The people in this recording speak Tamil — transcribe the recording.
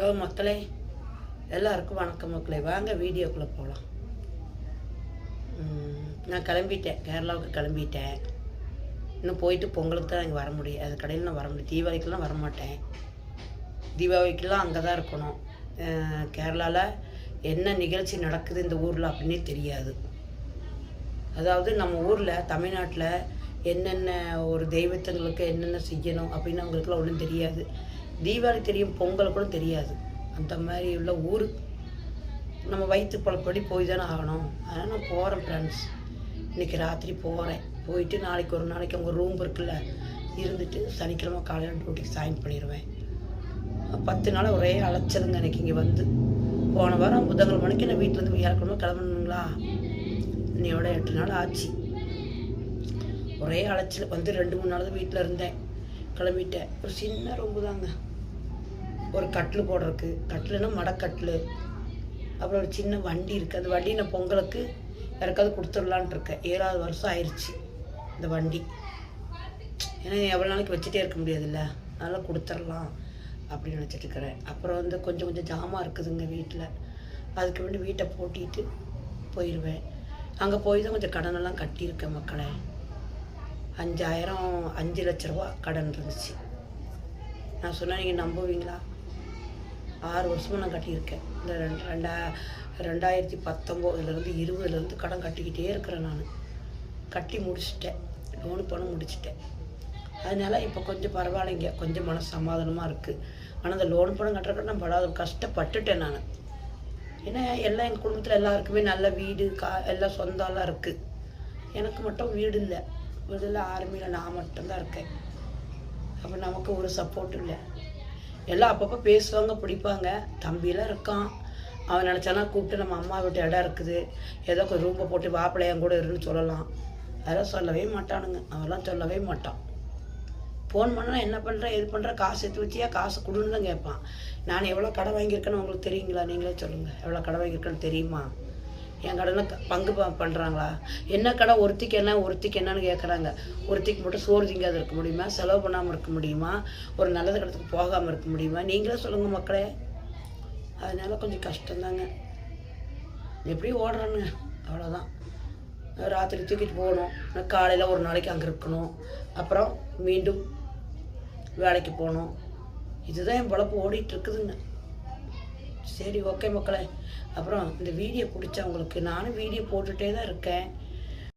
ஹலோ மக்களே, எல்லாருக்கும் வணக்கம் மக்களே. வாங்க வீடியோக்குள்ளே போகலாம். நான் கிளம்பிட்டேன், கேரளாவுக்கு கிளம்பிட்டேன். இன்னும் போயிட்டு பொங்கலுக்கு தான் இங்கே வர முடியும். அது கடையில் நான் வர முடியும். தீபாவளிக்கெல்லாம் வரமாட்டேன். தீபாவளிக்கெல்லாம் அங்கே தான் இருக்கணும். கேரளாவில் என்ன நிகழ்ச்சி நடக்குது இந்த ஊரில் அப்படின்னே தெரியாது. அதாவது நம்ம ஊரில் தமிழ்நாட்டில் என்னென்ன ஒரு தெய்வத்துங்களுக்கு என்னென்ன செய்யணும் அப்படின்னு அவங்களுக்குலாம் ஒன்றும் தெரியாது. தீபாவளி தெரியும், பொங்கல் கூட தெரியாது. அந்த மாதிரி உள்ள ஊர். நம்ம வயிற்று பழப்படி போய் தானே ஆகணும். அதனால் நான் போகிறேன் ஃப்ரெண்ட்ஸ். இன்றைக்கி ராத்திரி போகிறேன். போயிட்டு நாளைக்கு ஒரு நாளைக்கு அவங்க ரூம் இருக்குல்ல இருந்துட்டு சனிக்கிழமை காலையில் டியூட்டிக்கு ஜாயின் பண்ணிடுவேன். 10 நாள் ஒரே அலைச்சலுங்க எனக்கு இங்கே வந்து. போன வாரம் புதன்கிழமை மணிக்கு நான் வீட்டிலேருந்து வியாழக்கிழமை கிளம்பணுங்களா, இன்னையோட 8 நாள் ஆச்சு. ஒரே அலைச்சல் வந்து 2-3 நாள் தான் வீட்டில் இருந்தேன். கிளம்பிட்டேன். ஒரு சின்ன ரூம்பு தாங்க. ஒரு கட்டில் போடுறதுக்கு, கட்டில்னா மடக்கட்டில். அப்புறம் ஒரு சின்ன வண்டி இருக்குது. அந்த வண்டி நான் பொங்கலுக்கு யாருக்காவது கொடுத்துடலான்ட்டு இருக்கேன். 7வது வருஷம் ஆயிடுச்சு இந்த வண்டி. ஏன்னா எவ்வளோ நாளைக்கு வச்சுட்டே இருக்க முடியாதுல்ல, அதனால் கொடுத்துடலாம் அப்படின்னு நினச்சிட்டு இருக்கிறேன். அப்புறம் வந்து கொஞ்சம் ஜாமான் இருக்குதுங்க வீட்டில். அதுக்கு வேண்டி வீட்டை போட்டிட்டு போயிடுவேன். அங்கே போய் தான் கொஞ்சம் கடனெல்லாம் கட்டியிருக்கேன் மக்களே. 5 லட்ச ரூபா கடன் இருந்துச்சு. நான் சொன்னேன், நீங்கள் நம்புவீங்களா? 6 வருஷமாக நான் கட்டியிருக்கேன். இந்த 2019 20 கடன் கட்டிக்கிட்டே இருக்கிறேன். நான் கட்டி முடிச்சிட்டேன், லோனு பணம் முடிச்சிட்டேன். அதனால் இப்போ கொஞ்சம் பரவாயில்லைங்க, கொஞ்சம் மன சமாதானமாக இருக்குது. ஆனால் அந்த லோன் பணம் கட்டுறதுக்கு நான் படாத கஷ்டப்பட்டுட்டேன் நான். ஏன்னா எல்லாம் எங்கள் குடும்பத்தில் எல்லாருக்குமே நல்ல வீடு எல்லாம் சொந்தம்லாம் இருக்குது. எனக்கு மட்டும் வீடு இல்லை, வீடில் ஆர்மியில் நான் மட்டும்தான் இருக்கேன். அப்போ நமக்கு ஒரு சப்போர்ட் இல்லை. எல்லாம் அப்பப்போ பேசுவாங்க, பிடிப்பாங்க. தம்பியெல்லாம் இருக்கான், அவன் நினச்சானா கூப்பிட்டு நம்ம அம்மா வீட்டு இடம் இருக்குது, ஏதோ ஒரு ரூம்பை போட்டு வாப்பிளையன் கூட இருன்னு சொல்லலாம். அதெல்லாம் சொல்லவே மாட்டானுங்க, அவெல்லாம் சொல்லவே மாட்டான். ஃபோன் பண்ணால் என்ன பண்ணுறேன், எது பண்ணுறேன், காசு எடுத்து வச்சியா, காசு கொடுன்னு தான் கேட்பான். நான் எவ்வளோ கடை வாங்கியிருக்கேன்னு உங்களுக்கு தெரியுங்களா? நீங்களே சொல்லுங்கள், எவ்வளோ கடை வாங்கியிருக்கேன்னு தெரியுமா? என் கடைனா பங்கு பண்ணுறாங்களா? என்ன கடை, ஒருத்திக்கு என்னன்னு கேட்குறாங்க. ஒருத்திக்கு மட்டும் சோறு திங்காது இருக்க முடியுமா? செலவு பண்ணாமல் இருக்க முடியுமா? ஒரு நல்லது கடத்துக்கு போகாமல் இருக்க முடியுமா? நீங்களே சொல்லுங்கள் மக்களே. அதனால கொஞ்சம் கஷ்டம்தாங்க. எப்படியும் ஓடுறேனுங்க, அவ்வளோதான். ராத்திரி தூக்கிட்டு போகணும், காலையில் ஒரு நாளைக்கு அங்கே இருக்கணும், அப்புறம் மீண்டும் வேலைக்கு போகணும். இதுதான் என் பொழப்பு ஓடிட்டுருக்குதுங்க. சரி, ஓகே மக்களே. அப்புறம் இந்த வீடியோ பிடிச்சா உங்களுக்கு, நானும் வீடியோ போட்டுகிட்டே தான் இருக்கேன்.